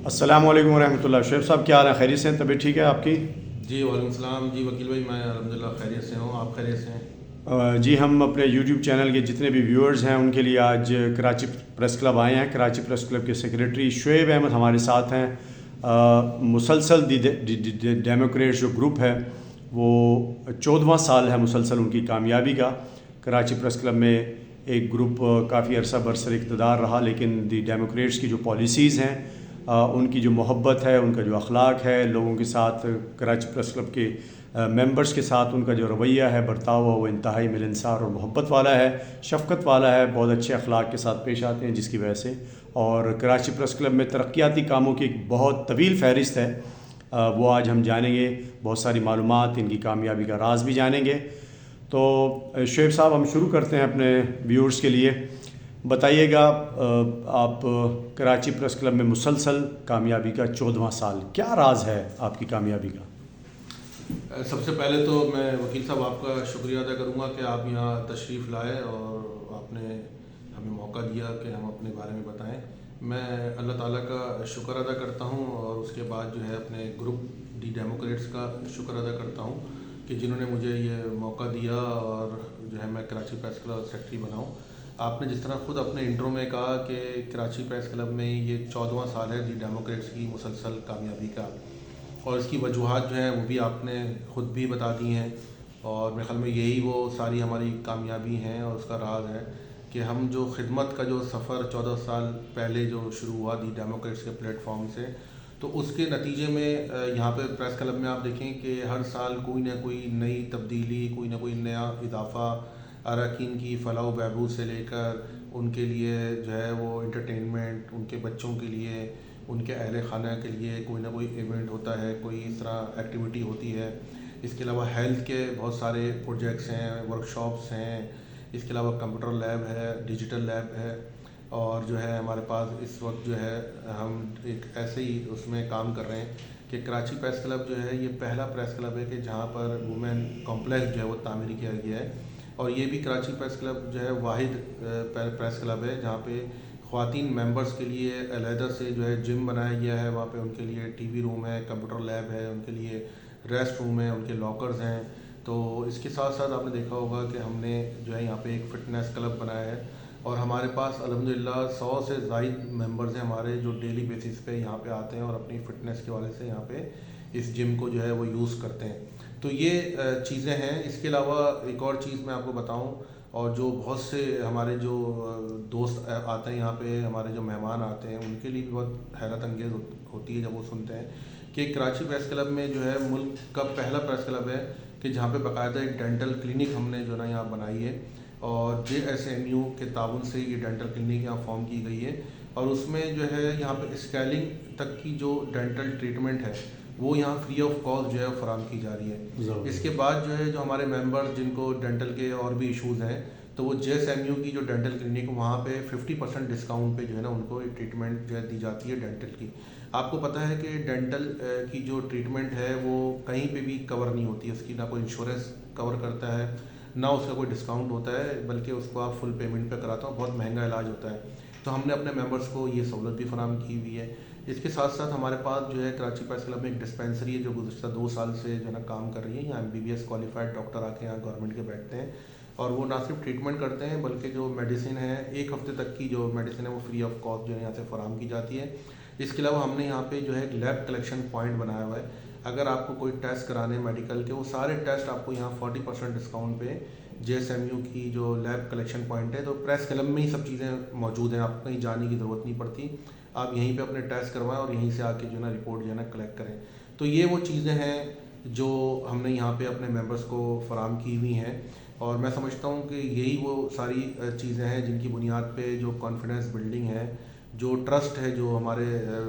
अस्सलामुअलैकुम रहमतुल्लाह। शेख साहब क्या हाल है? खैरियत से हैं? तबीयत ठीक है आपकी? जी वालेकुम सलाम। जी वकील भाई, मैं अल्हम्दुलिल्लाह खैरियत से हूँ। आप खैरियत से हैं? जी हम अपने यूट्यूब चैनल के जितने भी व्यूअर्स हैं उनके लिए आज कराची प्रेस क्लब आए हैं। कराची प्रेस क्लब के सेक्रेटरी शुएब अहमद हमारे साथ हैं। मुसलसल डेमोक्रेट्स जो ग्रुप है वो 14वां साल है मुसलसल उनकी कामयाबी का। कराची प्रेस क्लब में एक ग्रुप काफ़ी अरसा बरसर इक़्तिदार रहा, लेकिन दी डेमोक्रेट्स की जो पॉलिसीज़ हैं, उनकी जो मोहब्बत है, उनका जो अखलाक है, लोगों के साथ कराची प्रेस क्लब के मेंबर्स के साथ उनका जो रवैया है, बर्ताव है, वो इंतहाई मिलनसार और मोहब्बत वाला है, शफ़क़त वाला है। बहुत अच्छे अखलाक के साथ पेश आते हैं, जिसकी वजह से और कराची प्रेस क्लब में तरक्याती कामों की एक बहुत तवील फ़हरिस्त है। वो आज हम जानेंगे, बहुत सारी मालूमात, इनकी कामयाबी का राज भी जानेंगे। तो शुएब साहब, हम शुरू करते हैं अपने व्यूअर्स के लिए। बताइएगा, आप कराची प्रेस क्लब में मुसलसल कामयाबी का 14वां साल, क्या राज है आपकी कामयाबी का? सबसे पहले तो मैं वकील साहब आपका शुक्रिया अदा करूँगा कि आप यहाँ तशरीफ़ लाए और आपने हमें मौका दिया कि हम अपने बारे में बताएं। मैं अल्लाह ताला का शुक्र अदा करता हूँ और उसके बाद जो है अपने ग्रुप दी डेमोक्रेट्स का शुक्र अदा करता हूँ कि जिन्होंने मुझे ये मौका दिया और जो है मैं कराची प्रेस क्लब सेक्रेटरी बनाऊँ। आपने जिस तरह ख़ुद अपने इंट्रो में कहा कि कराची प्रेस क्लब में ये 14वां साल है दी डेमोक्रेट्स की मुसलसल कामयाबी का, और इसकी वजूहात जो हैं वो भी आपने ख़ुद भी बता दी हैं। और मेरे ख़्याल में यही वो सारी हमारी कामयाबी हैं और उसका राज है कि हम जो खिदमत का जो सफ़र 14 साल पहले जो शुरू हुआ दी डेमोक्रेट्स के प्लेटफॉर्म से, तो उसके नतीजे में यहाँ पे प्रेस क्लब में आप देखें कि हर साल कोई ना कोई नई तब्दीली, कोई ना कोई नया इजाफ़ा, अरकान की फ़लाह बहबूद से लेकर उनके लिए जो है वो इंटरटेनमेंट, उनके बच्चों के लिए, उनके अहल खाना के लिए कोई ना कोई इवेंट होता है, कोई इस तरह एक्टिविटी होती है। इसके अलावा हेल्थ के बहुत सारे प्रोजेक्ट्स हैं, वर्कशॉप्स हैं। इसके अलावा कंप्यूटर लैब है, डिजिटल लैब है, और जो है हमारे पास इस वक्त जो है हम एक ऐसे ही उसमें काम कर रहे हैं कि कराची प्रेस क्लब जो है ये पहला प्रेस क्लब है कि जहाँ पर वुमेन कॉम्प्लेक्स जो है वो तामीर किया गया है। और ये भी कराची प्रेस क्लब जो है वाहिद प्रेस क्लब है जहाँ पे ख़वातीन मेंबर्स के लिए अलहदा से जो है जिम बनाया गया है। वहाँ पे उनके लिए टीवी रूम है, कंप्यूटर लैब है, उनके लिए रेस्ट रूम है, उनके लॉकर्स हैं। तो इसके साथ साथ आपने देखा होगा कि हमने जो है यहाँ पे एक फ़िटनेस क्लब बनाया है और हमारे पास अल्हम्दुलिल्लाह 100 से ज़ायद मेंबर्स हैं हमारे, जो डेली बेसिस पे यहाँ पे आते हैं और अपनी फ़िटनेस के वाले से यहाँ पे इस जिम को जो है वो यूज़ करते हैं। तो ये चीज़ें हैं। इसके अलावा एक और चीज़ मैं आपको बताऊँ, और जो बहुत से हमारे जो दोस्त आते हैं यहाँ पे, हमारे जो मेहमान आते हैं, उनके लिए भी बहुत हैरत अंगेज़ होती है जब वो सुनते हैं कि कराची प्रेस क्लब में जो है मुल्क का पहला प्रेस क्लब है कि जहाँ पे बाकायदा एक डेंटल क्लिनिक हमने जो ना यहाँ बनाई है, और JSMU के ताउन से ये डेंटल क्लिनिक यहाँ फॉर्म की गई है। और उसमें जो है यहाँ पे स्केलिंग तक की जो डेंटल ट्रीटमेंट है वो यहाँ फ्री ऑफ कॉस्ट जो है फराहम की जा रही है। इसके बाद जो है जो हमारे मेंबर्स जिनको डेंटल के और भी इश्यूज़ हैं, तो वो JSMU की जो डेंटल क्लिनिक वहाँ पे 50% डिस्काउंट पे जो है ना उनको ट्रीटमेंट जो है दी जाती है डेंटल की। आपको पता है कि डेंटल की जो ट्रीटमेंट है वो कहीं पे भी कवर नहीं होती है, उसकी ना कोई इंश्योरेंस कवर करता है, ना उसका कोई डिस्काउंट होता है, बल्कि उसको आप फुल पेमेंट पे कराते हो, बहुत महंगा इलाज होता है। तो हमने अपने मेंबर्स को ये सहूलत भी फराहम की हुई है। इसके साथ साथ हमारे पास जो है कराची प्रेस क्लब में एक डिस्पेंसरी है जो गुज़श्ता 2 साल से जो है ना काम कर रही है। यहाँ MBBS क्वालिफाइड डॉक्टर आके यहाँ गवर्नमेंट के बैठते हैं और वो ना सिर्फ ट्रीटमेंट करते हैं बल्कि जो मेडिसिन है 1 हफ़्ते तक की जो मेडिसिन है वो फ्री ऑफ कॉस्ट जो है यहाँ से फराहम की जाती है। इसके अलावा हमने यहाँ पे जो है एक लैब कलेक्शन पॉइंट बनाया हुआ है। अगर आपको कोई टेस्ट कराने मेडिकल के, वो सारे टेस्ट आपको यहाँ 40% डिस्काउंट पे JSMU की जो लैब कलेक्शन पॉइंट है, तो प्रेस क्लब में ही सब चीज़ें मौजूद हैं, आपको कहीं जाने की ज़रूरत नहीं पड़ती। आप यहीं पे अपने टेस्ट करवाएं और यहीं से आके जो है ना रिपोर्ट जो है ना कलेक्ट करें। तो ये वो चीज़ें हैं जो हमने यहाँ पे अपने मेंबर्स को फराहम की हुई हैं, और मैं समझता हूँ कि यही वो सारी चीज़ें हैं जिनकी बुनियाद पे जो कॉन्फिडेंस बिल्डिंग है, जो ट्रस्ट है, जो हमारे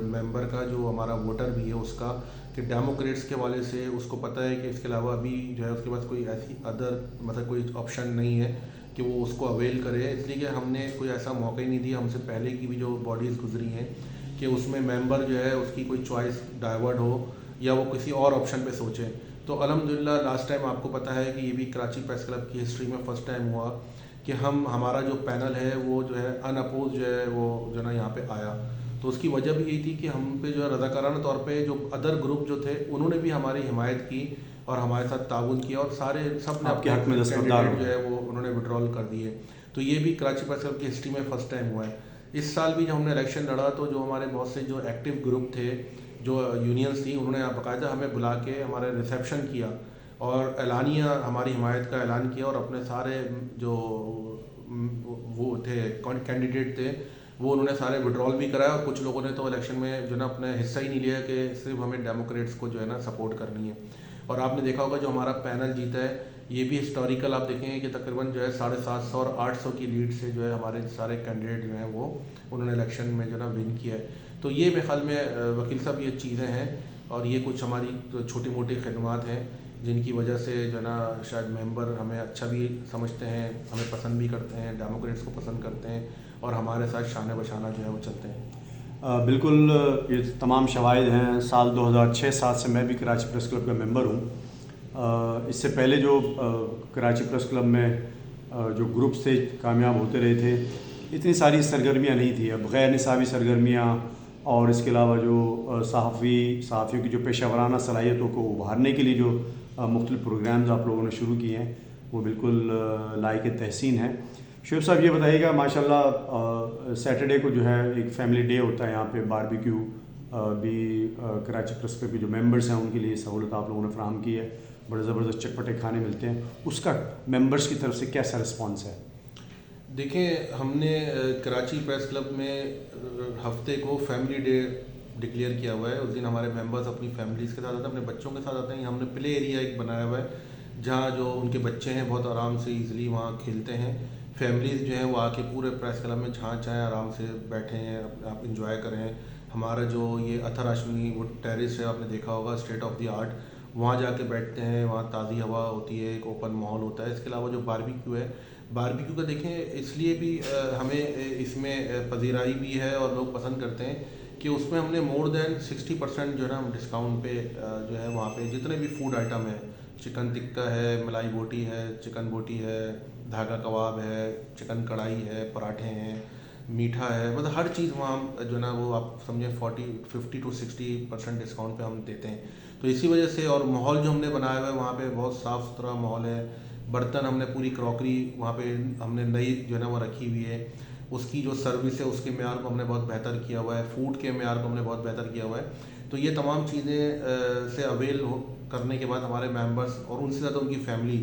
मेंबर का, जो हमारा वोटर भी है उसका, कि डेमोक्रेट्स के वाले से उसको पता है कि इसके अलावा अभी जो है उसके पास कोई ऐसी अदर मतलब कोई ऑप्शन नहीं है कि वो उसको अवेल करे। इसलिए कि हमने कोई ऐसा मौका ही नहीं दिया, हमसे पहले की भी जो बॉडीज़ गुजरी हैं, कि उसमें मेंबर जो है उसकी कोई चॉइस डाइवर्ट हो या वो किसी और ऑप्शन पे सोचे। तो अल्हम्दुलिल्लाह लास्ट टाइम आपको पता है कि ये भी कराची प्रेस क्लब की हिस्ट्री में फ़र्स्ट टाइम हुआ कि हमारा जो पैनल है वो जो है अनअपोज जो है वो जो ना यहाँ पे आया। तो उसकी वजह भी यही थी कि हम पे जो है रज़ाकाराना तौर पे जो अदर ग्रुप जो थे उन्होंने भी हमारी हिमायत की और हमारे साथ ताउन किया और सारे सब ने आपके हक में कैंडिडेट जो है वो उन्होंने विड्रॉल कर दिए। तो ये भी कराची प्रेस क्लब की हिस्ट्री में फर्स्ट टाइम हुआ है। इस साल भी जब हमने इलेक्शन लड़ा तो जो हमारे बहुत से जो एक्टिव ग्रुप थे, जो यूनियंस थी, उन्होंने बाकायदा हमें बुला के हमारे रिसेप्शन किया और एलानिया हमारी हिमायत का ऐलान किया और अपने सारे जो वो थे कैंडिडेट थे वो उन्होंने सारे विड्रॉल भी कराया और कुछ लोगों ने तो इलेक्शन में जो ना अपने हिस्सा ही नहीं लिया कि सिर्फ हमें डेमोक्रेट्स को जो है ना सपोर्ट करनी है। और आपने देखा होगा जो हमारा पैनल जीता है ये भी हिस्टोरिकल आप देखेंगे कि तकरीबन जो है 750 और 800 की लीड से जो है हमारे सारे कैंडिडेट जो हैं वो उन्होंने इलेक्शन में जो ना विन किया है। तो ये मेरे ख्याल में वकील साहब ये चीज़ें हैं और ये कुछ हमारी छोटी मोटी खिदमात हैं जिनकी वजह से जो ना शायद मेंबर हमें अच्छा भी समझते हैं, हमें पसंद भी करते हैं, डेमोक्रेट्स को पसंद करते हैं और हमारे साथ शान बशाना जो है वो चलते हैं। बिल्कुल, ये तमाम शवाहिद हैं। साल 2006-07 से मैं भी कराची प्रेस क्लब का मेंबर हूँ। इससे पहले जो कराची प्रेस क्लब में जो ग्रुप से कामयाब होते रहे थे, इतनी सारी सरगर्मियाँ नहीं थी। अब गैर निसाबी सरगर्मियाँ और इसके अलावा जो सहाफ़ियों की जो पेशा वराना सलाहियतों को उभारने के लिए जो मुख्तलिफ़ प्रोग्राम्स आप लोगों ने शुरू किए हैं वो बिल्कुल लायक तहसीन है। शुएब साहब ये बताइएगा, माशाल्लाह सैटरडे को जो है एक फ़ैमिली डे होता है यहाँ पे, बारबेक्यू भी कराची प्रेस क्लब के जो मेंबर्स हैं उनके लिए सहूलत आप लोगों ने फराहम की है, बड़े ज़बरदस्त चटपटे खाने मिलते हैं, उसका मेंबर्स की तरफ से कैसा रिस्पॉन्स है? देखिए, हमने कराची प्रेस क्लब में हफ्ते को फैमिली डे डिक्लेयर किया हुआ है। उस दिन हमारे मेंबर्स अपनी फैमिलीज़ के साथ आते हैं, अपने बच्चों के साथ आते हैं। हमने प्ले एरिया एक बनाया हुआ है जहाँ जो उनके बच्चे हैं बहुत आराम से ईज़िली वहाँ खेलते हैं। फैमिलीज़ जो हैं वो आके पूरे प्रेस क्लब में जहाँ चाहें आराम से बैठे हैं, आप इंजॉय करें। हमारा जो ये अथर हाशमी वो टेरेस है, आपने देखा होगा, स्टेट ऑफ द आर्ट, वहाँ जाके बैठते हैं, वहाँ ताज़ी हवा होती है, एक ओपन माहौल होता है। इसके अलावा जो बारबेक्यू है, बारबेक्यू का देखें इसलिए भी हमें इसमें पजीराई भी है और लोग पसंद करते हैं कि उसमें हमने मोर देन 60% जो है ना डिस्काउंट पे जो है वहाँ पे जितने भी फूड आइटम है, चिकन टिक्का है, मलाई बोटी है, चिकन बोटी है, धागा कबाब है, चिकन कढ़ाई है, पराठे हैं, मीठा है, मतलब हर चीज़ वहाँ जो है ना वो आप समझें 50 to 60% डिस्काउंट पे हम देते हैं। तो इसी वजह से, और माहौल जो हमने बनाया हुआ है वहाँ पे बहुत साफ़ सुथरा माहौल है। बर्तन हमने पूरी क्रॉकरी वहाँ पे हमने नई जो है ना वो रखी हुई है। उसकी जो सर्विस है उसके मेयार को हमने बहुत बेहतर किया हुआ है, फूड के मेयार को हमने बहुत बेहतर किया हुआ है। तो ये तमाम चीज़ें से अवेल करने के बाद हमारे मेंबर्स और उनसे ज़्यादा उनकी फैमिली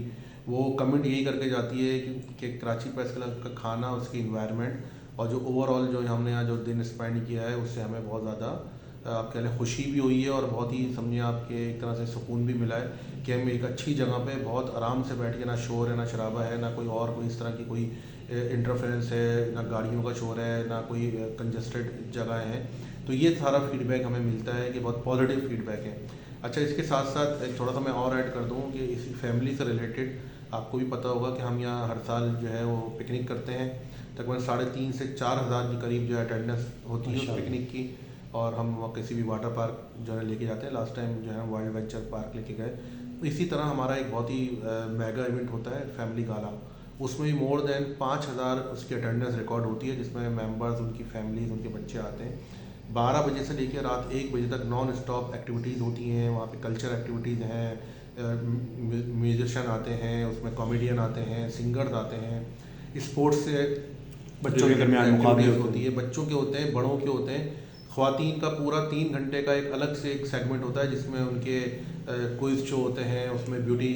वो कमेंट यही करके जाती है कि कराची प्रेस क्लब का खाना, उसकी इन्वायरमेंट और जो ओवरऑल जो हमने यहाँ जो दिन स्पेंड किया है उससे हमें बहुत ज़्यादा आप कह लें खुशी भी हुई है और बहुत ही समझिए आपके एक तरह से सुकून भी मिला है कि हम एक अच्छी जगह पे बहुत आराम से बैठ के, ना शोर है, ना शराबा है, ना कोई और कोई इस तरह की कोई इंटरफेरेंस है, ना गाड़ियों का शोर है, ना कोई कंजस्टेड जगह है। तो ये सारा फीडबैक हमें मिलता है कि बहुत पॉजिटिव फीडबैक है। अच्छा, इसके साथ साथ एक थोड़ा सा मैं और ऐड कर दूँ कि इसी फैमिली से रिलेटेड आपको भी पता होगा कि हम यहाँ हर साल जो है वो पिकनिक करते हैं। तकरीबन 3,500 से 4,000 के करीब जो है अटेंडेंस होती है उस पिकनिक की, और हम वहाँ किसी भी वाटर पार्क जो है लेके जाते हैं। लास्ट टाइम जो है वाइल्ड वेंचर पार्क लेके गए। इसी तरह हमारा एक बहुत ही मेगा इवेंट होता है फैमिली गाला, उसमें भी मोर देन 5,000 उसकी अटेंडेंस रिकॉर्ड होती है, जिसमें मेंबर्स, उनकी फैमिलीज, उनके बच्चे आते हैं। 12 बजे से लेकर रात 1 बजे तक नॉन स्टॉप एक्टिविटीज़ होती हैं। वहाँ पे कल्चर एक्टिविटीज़ हैं, म्यूजिशियन आते हैं, उसमें कॉमेडियन आते हैं, सिंगर्स आते हैं, स्पोर्ट्स से बच्चों के दरमियान मुकाबले होती है, बच्चों के होते हैं, बड़ों के होते हैं। ख्वातीन का पूरा 3 घंटे का एक अलग से एक सेगमेंट होता है जिसमें उनके क्विज शो होते हैं, उसमें ब्यूटी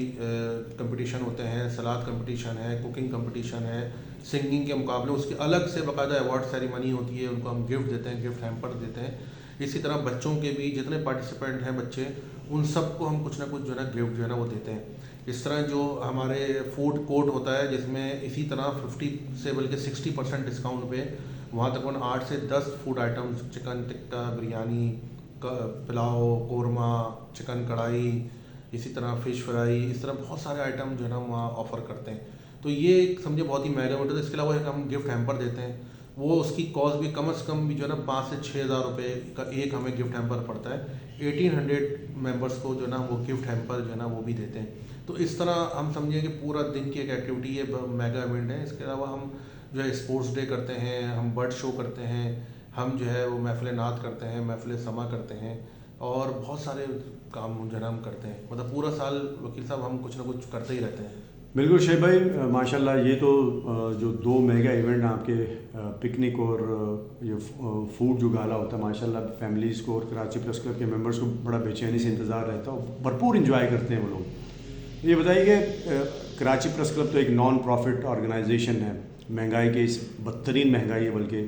कंपटीशन होते हैं, सलाद कंपटीशन है, कुकिंग कंपटीशन है, सिंगिंग के मुकाबले, उसके अलग से बाकायदा अवार्ड सेरेमनी होती है, उनको हम गिफ्ट देते हैं, गिफ्ट हैम्पर देते हैं। इसी तरह बच्चों के भी जितने पार्टिसिपेंट हैं बच्चे, उन सबको हम कुछ ना कुछ जो है ना गिफ्ट जो है ना वो देते हैं। इस तरह जो हमारे फूड कोर्ट होता है जिसमें इसी तरह 50 से बल्कि 60% डिस्काउंट पे वहाँ तकरीबन 8 से 10 food items, chicken tikka, biryani, pulao, korma, chicken कढ़ाई, इसी तरह फ़िश फ्राई, इस तरह बहुत सारे आइटम जो है ना वहाँ ऑफ़र करते हैं। तो ये एक समझे बहुत ही महंगा इवेंट है। इसके अलावा एक हम गिफ्ट हैम्पर देते हैं, वो उसकी कॉस्ट भी कम से कम भी जो है ना 5 से 6,000 रुपये का एक हमें गिफ्ट हैम्पर पड़ता है। 1800 मेंबर्स को जो है ना वो गिफ्ट हैम्पर जो है ना वो भी देते हैं। तो इस तरह हम समझें कि पूरा दिन की एक एक्टिविटी ये मेगा इवेंट है। इसके अलावा हम जो है स्पोर्ट्स डे करते हैं, हम बर्ड शो करते हैं, हम जो है वो महफ़िल नात करते हैं, महफ़िल समा करते हैं और बहुत सारे काम जो है ना हम करते हैं। मतलब पूरा साल वकील साहब हम कुछ ना कुछ करते ही रहते हैं। बिल्कुल शेख भाई, माशाल्लाह ये तो जो दो मेगा इवेंट आपके पिकनिक और ये फूड जो गाला होता है, माशाल्लाह फैमिलीज़ को और कराची प्रेस क्लब के मेंबर्स को बड़ा बेचैनी से इंतज़ार रहता है और भरपूर इंजॉय करते हैं वो लोग। ये बताइए कि कराची प्रेस क्लब तो एक नॉन प्रॉफिट ऑर्गेनाइजेशन है, महंगाई के इस बदतरीन महंगाई है, बल्कि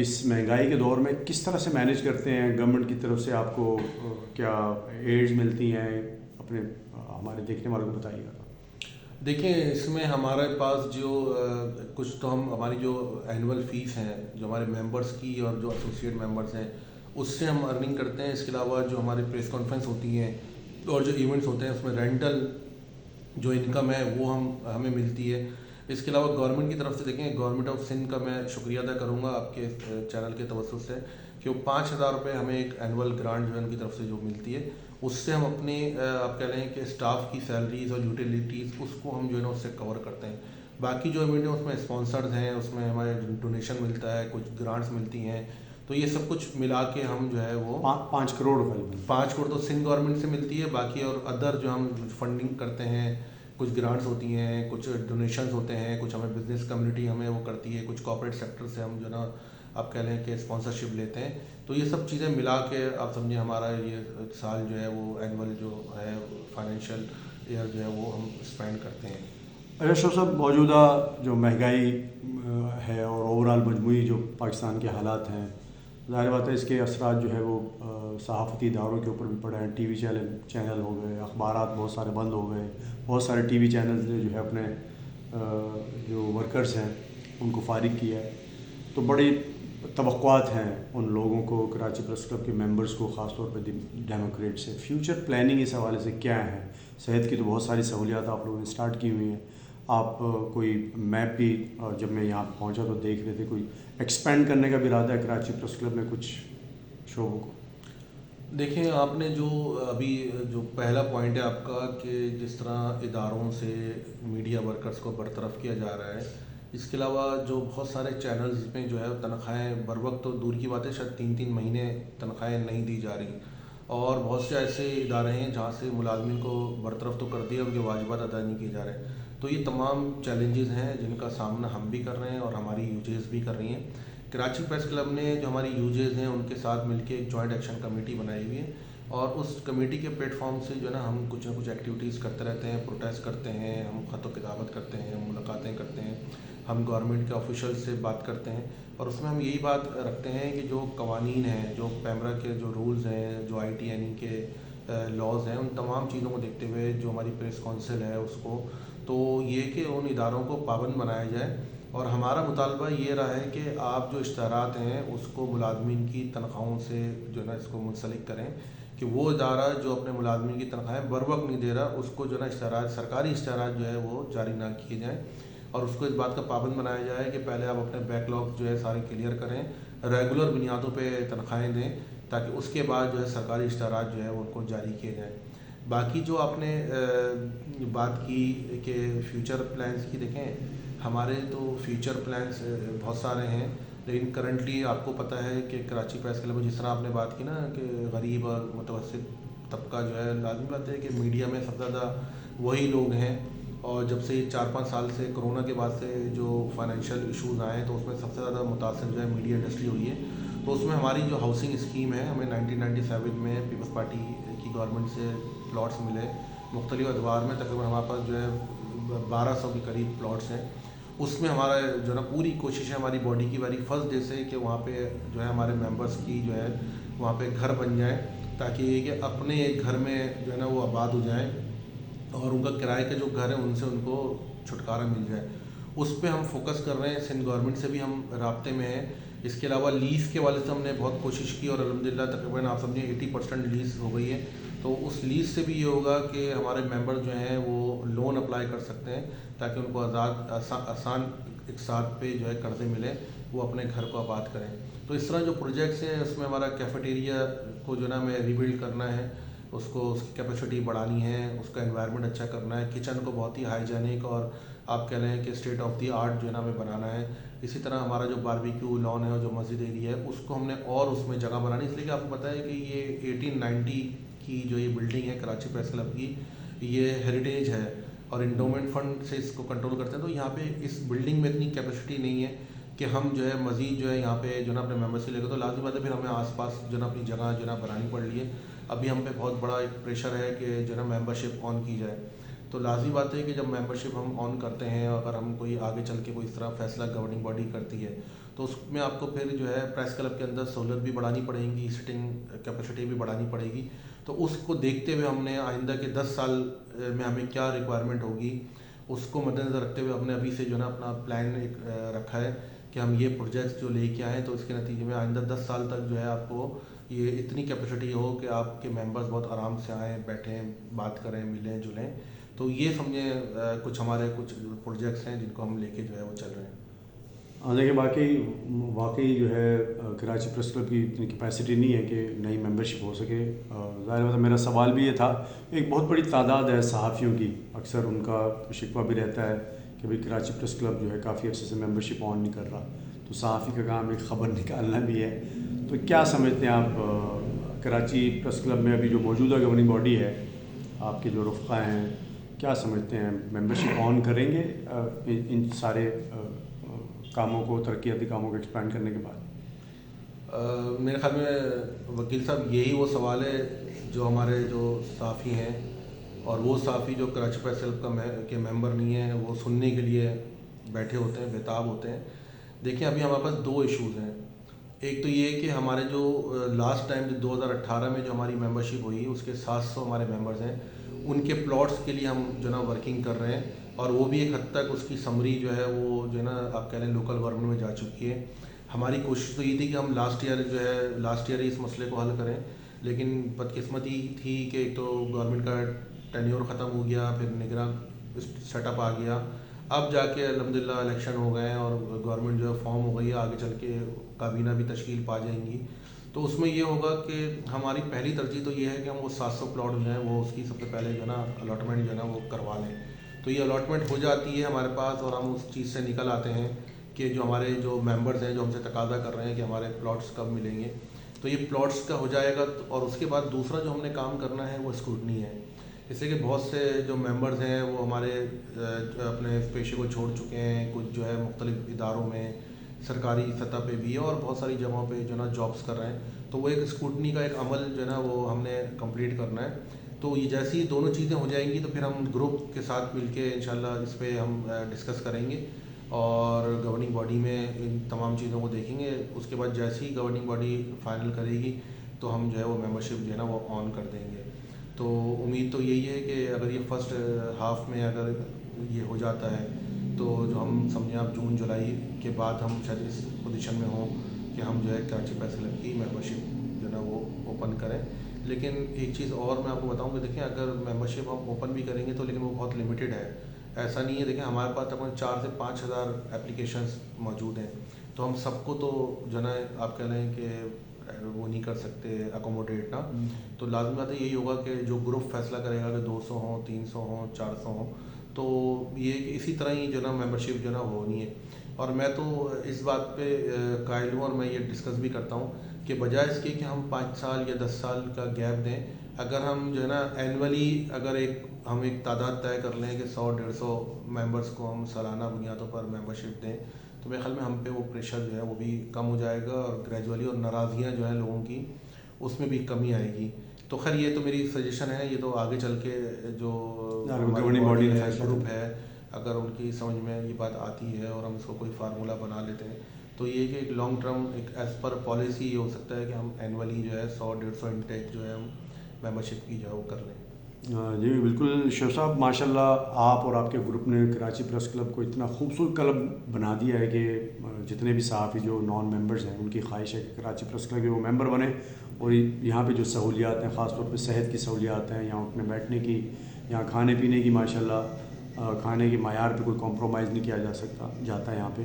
इस महंगाई के दौर में किस तरह से मैनेज करते हैं? गवर्नमेंट की तरफ से आपको क्या एड्स मिलती हैं? अपने हमारे देखने वालों को बताइएगा। देखिए, इसमें हमारे पास जो कुछ तो हम हमारी जो एनुअल फ़ीस हैं जो हमारे मेंबर्स की और जो एसोसिएट मेंबर्स हैं उससे हम अर्निंग करते हैं। इसके अलावा जो हमारी प्रेस कॉन्फ्रेंस होती हैं और जो इवेंट्स होते हैं उसमें रेंटल जो इनकम है वो हमें मिलती है। इसके अलावा गवर्नमेंट की तरफ से देखें, गवर्नमेंट ऑफ सिंध का मैं शुक्रिया अदा करूँगा आपके चैनल के तवज्जुह से कि वो 5,000 रुपये हमें एक एनुअल ग्रांट जो है उनकी तरफ से जो मिलती है उससे हम अपने आप कह लें कि स्टाफ की सैलरीज़ और यूटिलिटीज़ उसको हम जो है ना उससे कवर करते हैं। बाकी जो इवेंट है उसमें स्पॉन्सर्स हैं, उसमें हमारे डोनेशन मिलता है, कुछ ग्रांट्स मिलती हैं, तो ये सब कुछ मिला के हम जो है वो 5 करोड़ रुपए 5 करोड़ तो सिंध गवर्नमेंट से मिलती है। बाकी और अदर जो हम फंडिंग करते हैं, कुछ ग्रांट्स होती हैं, कुछ डोनेशंस होते हैं, कुछ हमें बिजनेस कम्युनिटी हमें वो करती है, कुछ कॉर्पोरेट सेक्टर से हम जो ना आप कह लें कि स्पॉन्सरशिप लेते हैं। तो ये सब चीज़ें मिला के आप समझिए हमारा ये साल जो है वो एनुअल जो है फाइनेंशियल ईयर जो है वो हम स्पेंड करते हैं। अच्छा शो साहब, मौजूदा जो महंगाई है और ओवरऑल मजमूई जो पाकिस्तान के हालात हैं, ज़ाहिर बात है इसके असरात जो है वो सहाफ़ती इदारों के ऊपर भी पड़े हैं। टीवी चैनल हो गए, अखबारात बहुत सारे बंद हो गए, बहुत सारे टीवी चैनल्स ने जो है अपने जो वर्कर्स हैं उनको फारिग किया है। तो बड़ी तवक्कुआत हैं उन लोगों को, कराची प्रेस क्लब के मेंबर्स को, ख़ास तौर पे डेमोक्रेट से। फ्यूचर प्लानिंग इस हवाले से क्या है? सेहत की तो बहुत सारी सहूलियात आप लोगों ने स्टार्ट की हुई हैं। आप कोई मैप भी जब मैं यहाँ पहुँचा तो देख रहे थे, कोई एक्सपेंड करने का भी इरादा है कराची प्रेस क्लब में कुछ शोबों को? देखिए, आपने जो अभी जो पहला पॉइंट है आपका कि जिस तरह इदारों से मीडिया वर्कर्स को बरतरफ किया जा रहा है, इसके अलावा जो बहुत सारे चैनल्स में जो है तनख्वाहें बर वक्त तो दूर की बात है, शायद 3-3 महीने तनख्वाहें नहीं दी जा रही और बहुत से ऐसे इदारे हैं जहाँ से मुलाजमिन को बरतरफ तो कर दिया, उनके वाजिबात अदा नहीं किए जा रहे। तो ये तमाम चैलेंजेस हैं जिनका सामना हम भी कर रहे हैं और हमारी यूजेस भी कर रही हैं। कराची प्रेस क्लब ने जो हमारी यूजेस हैं उनके साथ मिलकर एक जॉइंट एक्शन कमेटी बनाई हुई है और उस कमेटी के प्लेटफॉर्म से जो है ना हम कुछ ना कुछ एक्टिविटीज़ करते रहते हैं, प्रोटेस्ट करते हैं, हम ख़त किताबत करते हैं, मुलाकातें करते हैं, हम गवर्नमेंट के ऑफिशियल से बात करते हैं और उसमें हम यही बात रखते हैं कि जो कवानीन हैं, जो पैमरा के जो रूल्स हैं, जो ITNE के लॉज हैं, उन तमाम चीज़ों को देखते हुए जो हमारी प्रेस काउंसिल है उसको तो ये कि उन इदारों को पाबंद बनाया जाए और हमारा मुतालबा ये रहा है कि आप जो इश्तहारात हैं उसको मुलाजमीन की तनख्वाहों से जो है ना इसको मुंसलिक करें कि वो इदारा जो अपने मुलाजमीन की तनख्वाहें बर वक्त नहीं दे रहा उसको जो है ना इश्तहारात, सरकारी इश्तहारात जो है वो जारी ना किए जाएँ और उसको इस बात का पाबंद बनाया जाए कि पहले आप अपने बैकलॉग जो है सारे क्लियर करें, रेगुलर बुनियादों पे तनख्वाहें दें ताकि उसके बाद जो है सरकारी इश्तहारात जो है उनको जारी किए जाएँ। बाकी जो आपने बात की कि फ्यूचर प्लान्स की, देखें हमारे तो फ्यूचर प्लान्स बहुत सारे हैं लेकिन करंटली आपको पता है कि कराची प्रेस क्लब में जिस तरह आपने बात की ना कि गरीब और मुतवस्सित तबका जो है, लाजमी बात है कि मीडिया में सबसे ज़्यादा वही लोग हैं और जब से 4-5 साल से कोरोना के बाद से जो फाइनेंशियल इशूज़ आए हैं तो उसमें सबसे ज़्यादा मुतासर जो है मीडिया इंडस्ट्री हुई है। तो उसमें हमारी जो हाउसिंग स्कीम है, हमें 1997 में पीपल्स पार्टी की गवर्नमेंट से प्लॉट्स मिले मुख्तलिफ अदवार में, तकरीबन हमारे पास जो है 1200 के करीब प्लॉट्स हैं। उसमें हमारा जो है ना पूरी कोशिश है हमारी बॉडी की वारी फर्स्ट डे से कि वहाँ पे जो है हमारे मेंबर्स की जो है वहाँ पे घर बन जाए ताकि ये कि अपने एक घर में जो है ना वो आबाद हो जाए और उनका किराए के जो घर है उनसे उनको छुटकारा मिल जाए। उस पर हम फोकस कर रहे हैं, सिंध गवर्नमेंट से भी हम राब्ते में हैं। इसके अलावा लीज़ के वाले से हमने बहुत कोशिश की और अल्हम्दुलिल्लाह तकरीबन आप समझिए 80% लीज़ हो गई है। तो उस लीज़ से भी ये होगा कि हमारे मेंबर जो हैं वो लोन अप्लाई कर सकते हैं ताकि उनको आसान एक साथ पे जो है कर्ज़े मिले, वो अपने घर को आबाद करें। तो इस तरह जो प्रोजेक्ट्स हैं उसमें हमारा कैफेटेरिया को जो ना हमें रीबिल्ड करना है, उसको उसकी कैपेसिटी बढ़ानी है, उसका एनवायरनमेंट अच्छा करना है, किचन को बहुत ही हाइजेनिक और आप कह रहे हैं कि स्टेट ऑफ द आर्ट जो है ना हमें बनाना है। इसी तरह हमारा जो बारबेक्यू लॉन है और जो मस्जिद एरिया है उसको हमने और उसमें जगह बनानी, इसलिए कि आपको पता है कि ये 1890 की जो ये बिल्डिंग है कराची प्रेस क्लब की, ये हेरिटेज है और इंडोमेंट फंड से इसको कंट्रोल करते हैं। तो यहाँ पे इस बिल्डिंग में इतनी कैपेसिटी नहीं है कि हम जो है मज़ीद जो है यहाँ पे जो ना अपने मेम्बर्स लेकर, तो लाजमी बात है फिर हमें आसपास जो ना अपनी जगह जो ना बनानी पड़ रही है। अभी हम पे बहुत बड़ा एक प्रेशर है कि जो ना मेंबरशिप ऑन की जाए। तो लाजमी बात है कि जब मेंबरशिप हम ऑन करते हैं, अगर हम कोई आगे चल के कोई इस तरह फैसला गवर्निंग बॉडी करती है तो उसमें आपको फिर जो है प्रेस क्लब के अंदर सहूलत भी बढ़ानी पड़ेगी, सिटिंग कैपेसिटी भी बढ़ानी पड़ेगी। तो उसको देखते हुए हमने आइंदा के 10 साल में हमें क्या रिक्वायरमेंट होगी उसको मद्देनज़र रखते हुए हमने अभी से जो है ना अपना प्लान एक रखा है कि हम ये प्रोजेक्ट्स जो लेके आएँ तो इसके नतीजे में आइंदा 10 साल तक जो है आपको ये इतनी कैपेसिटी हो कि आपके मेंबर्स बहुत आराम से आएँ, बैठें, बात करें, मिलें जुलें। तो ये समझें कुछ हमारे कुछ प्रोजेक्ट्स हैं जिनको हम लेके जो है वो चल रहे हैं। देखिए वाकई जो है कराची प्रेस क्लब की इतनी कैपेसिटी नहीं है कि नई मेंबरशिप हो सके। ज़ाहिर बात है, मेरा सवाल भी ये था, एक बहुत बड़ी तादाद है सहाफ़ियों की, अक्सर उनका शिकवा भी रहता है कि भाई कराची प्रेस क्लब जो है काफ़ी अर्से से मेंबरशिप ऑन नहीं कर रहा, तो सहाफ़ी का काम एक ख़बर निकालना भी है। तो क्या समझते हैं आप कराची प्रेस क्लब में अभी जो मौजूदा गवर्निंग बॉडी है, आपके जो रुफ़क़ा हैं, क्या समझते हैं मेंबरशिप ऑन करेंगे इन सारे कामों को, तरक्याती कामों को एक्सपेंड करने के बाद? मेरे ख्याल में वकील साहब यही वो सवाल है जो हमारे जो साफ़ी हैं और वो साफ़ी जो कराची प्रेस क्लब के मेंबर नहीं हैं वो सुनने के लिए बैठे होते हैं, बेताब होते हैं। देखिए अभी हमारे पास 2 इश्यूज़ हैं। एक तो ये कि हमारे जो लास्ट टाइम जो 2018 में जो हमारी मेंबरशिप हुई उसके 700 हमारे मेंबर्स हैं, उनके प्लॉट्स के लिए हम जो ना वर्किंग कर रहे हैं और वो भी एक हद तक उसकी समरी जो है वो जो है ना आप कह रहे हैं लोकल गवर्नमेंट में जा चुकी है। हमारी कोशिश तो ये थी कि हम लास्ट ईयर ही इस मसले को हल करें, लेकिन बदकिस्मती थी कि एक तो गवर्नमेंट का टेन्योर ख़त्म हो गया, फिर निगरान सेटअप आ गया, अब जाके अल्हम्दुलिल्लाह इलेक्शन हो गए हैं और गवर्नमेंट जो है फॉर्म हो गई है, आगे चल के काबीना भी तश्कील पा जाएंगी। तो उसमें ये होगा कि हमारी पहली तरजीह तो ये है कि हम वो 700 प्लॉट जो हैं वो उसकी सबसे पहले जो है ना अलॉटमेंट जो है ना वो करवा लें। तो ये अलॉटमेंट हो जाती है हमारे पास और हम उस चीज़ से निकल आते हैं कि जो हमारे जो मेंबर्स हैं जो हमसे तकादा कर रहे हैं कि हमारे प्लॉट्स कब मिलेंगे, तो ये प्लॉट्स का हो जाएगा। और उसके बाद दूसरा जो हमने काम करना है वो स्क्रूटनी है, इसलिए कि बहुत से जो मेंबर्स हैं वो हमारे अपने पेशे को छोड़ चुके हैं, कुछ जो है मुख्तलिफ इदारों में सरकारी सतह पे भी है और बहुत सारी जगहों पे जो ना जॉब्स कर रहे हैं। तो वो एक स्क्रूटनी का एक अमल जो है ना वो हमने कंप्लीट करना है। तो ये जैसी दोनों चीज़ें हो जाएंगी तो फिर हम ग्रुप के साथ मिलके इंशाल्लाह इस पे हम डिस्कस करेंगे और गवर्निंग बॉडी में इन तमाम चीज़ों को देखेंगे। उसके बाद जैसी ही गवर्निंग बॉडी फाइनल करेगी तो हम जो है वो मेंबरशिप जो है ना वो ऑन कर देंगे। तो उम्मीद तो यही है कि अगर ये फर्स्ट हाफ में अगर ये हो जाता है तो जो हम समझें आप जून जुलाई के बाद हम शायद इस पोजीशन में हों कि हम जो है कराची प्रेस क्लब की मेंबरशिप जो है ना वो ओपन करें। लेकिन एक चीज़ और मैं आपको बताऊं कि देखिए अगर मेंबरशिप हम ओपन भी करेंगे तो लेकिन वो बहुत लिमिटेड है, ऐसा नहीं है। देखिए हमारे पास तकरीबन 4 से 5 हज़ार एप्लीकेशंस मौजूद हैं, तो हम सबको तो जो है आप कह रहे हैं कि वो नहीं कर सकते अकोमोडेट ना। तो लाजमी बात है यही होगा कि जो ग्रुप फैसला करेगा कि 200 हों, 300 हों, 400 हों, तो ये इसी तरह ही जो ना मेंबरशिप जो ना होनी है। और मैं तो इस बात पे कायल हूँ और मैं ये डिस्कस भी करता हूँ कि बजाय इसके कि हम 5 साल या 10 साल का गैप दें, अगर हम जो है ना एनुअली अगर हम एक तादाद तय कर लें कि 100-150 मेंबर्स को हम सालाना बुनियादों पर मेंबरशिप दें, तो मेरे ख्याल में हम पे वो प्रेशर जो है वो भी कम हो जाएगा और ग्रेजुअली और नाराज़गियाँ जो हैं लोगों की उसमें भी कमी आएगी। तो खैर ये तो मेरी सजेशन है, ये तो आगे चल के जो गवर्निंग बॉडी ग्रुप है अगर उनकी समझ में ये बात आती है और हम इसको कोई फार्मूला बना लेते हैं तो ये कि एक लॉन्ग टर्म एक एज़ पर पॉलिसी ये हो सकता है कि हम एनुअली जो है 100-150 इंटेक जो है हम मेंबरशिप की जो है वो कर लें। जी बिल्कुल शेख साहब, माशाल्लाह आप और आपके ग्रुप ने कराची प्रेस क्लब को इतना खूबसूरत क्लब बना दिया है कि जितने भी सहाफ़ी जो नॉन मेंबर्स हैं उनकी ख्वाहिश है कि कराची प्रेस क्लब के वो मेंबर बने और यहाँ पे जो सहूलियात हैं, ख़ास तौर पे सेहत की सहूलियात हैं, यहाँ उठने बैठने की, यहाँ खाने पीने की, माशाल्लाह खाने के मायार पे कोई कॉम्प्रोमाइज़ नहीं किया जाता है यहाँ पे।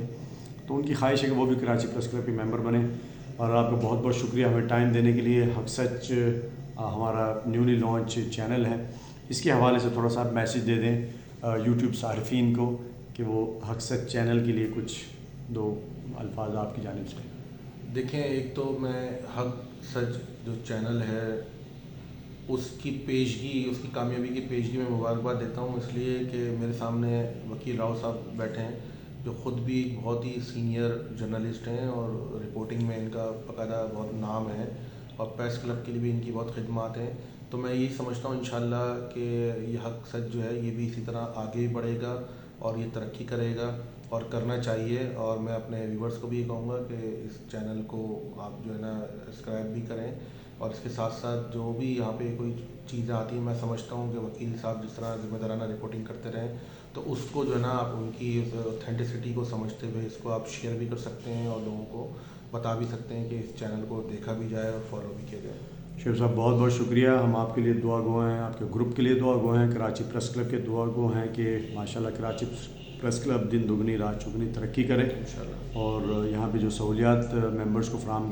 तो उनकी ख्वाहिश है कि वो भी कराची प्रेस क्लब के मेंबर बने। और आपका बहुत बहुत शुक्रिया हमें टाइम देने के लिए। हक सच हमारा न्यूली लॉन्च चैनल है, इसके हवाले से थोड़ा सा मैसेज दे दें यूट्यूब सारिफीन को कि वो हक सच चैनल के लिए कुछ दो अल्फाज आपकी जानिब से। देखें, एक तो मैं हक सच जो चैनल है उसकी पेशगी, उसकी कामयाबी की पेशगी में मुबारकबाद देता हूँ, इसलिए कि मेरे सामने वकील राव साहब बैठे हैं जो ख़ुद भी एक बहुत ही सीनियर जर्नलिस्ट हैं और रिपोर्टिंग में इनका बाकायदा बहुत नाम है और प्रेस क्लब के लिए भी इनकी बहुत खिदमत हैं। तो मैं यही समझता हूँ इंशाल्लाह कि ये हक सच जो है ये भी इसी तरह आगे बढ़ेगा और ये तरक्की करेगा और करना चाहिए। और मैं अपने व्यूवर्स को भी ये कहूँगा कि इस चैनल को आप जो है ना सब्सक्राइब भी करें और इसके साथ साथ जो भी यहाँ पे कोई चीज़ें आती हैं, मैं समझता हूँ कि वकील साहब जिस तरह ज़िम्मेदाराना रिपोर्टिंग करते रहें तो उसको जो है ना आप उनकी ऑथेंटिसिटी को समझते हुए इसको आप शेयर भी कर सकते हैं और लोगों को बता भी सकते हैं कि इस चैनल को देखा भी जाए और फॉलो भी किया जाए। शुएब साहब बहुत बहुत शुक्रिया। हम आपके लिए दुआ गो हैं, आपके ग्रुप के लिए दुआ गो हैं, कराची प्रेस क्लब के दुआ गो हैं कि माशाल्लाह कराची प्रेस क्लब दिन दुगनी रात चौगुनी तरक्की करे इंशाल्लाह। और यहाँ पे जो सहूलियात मेंबर्स को फराहम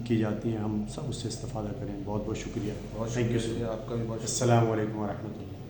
की जाती हैं हम सब उससे इस्तेफ़ादा करें। बहुत बहुत शुक्रिया। बहुत थैंक यू शुक्रिया, आपका भी बहुत शुक्रिया। अस्सलामु अलैकुम व रहमतुल्लाह।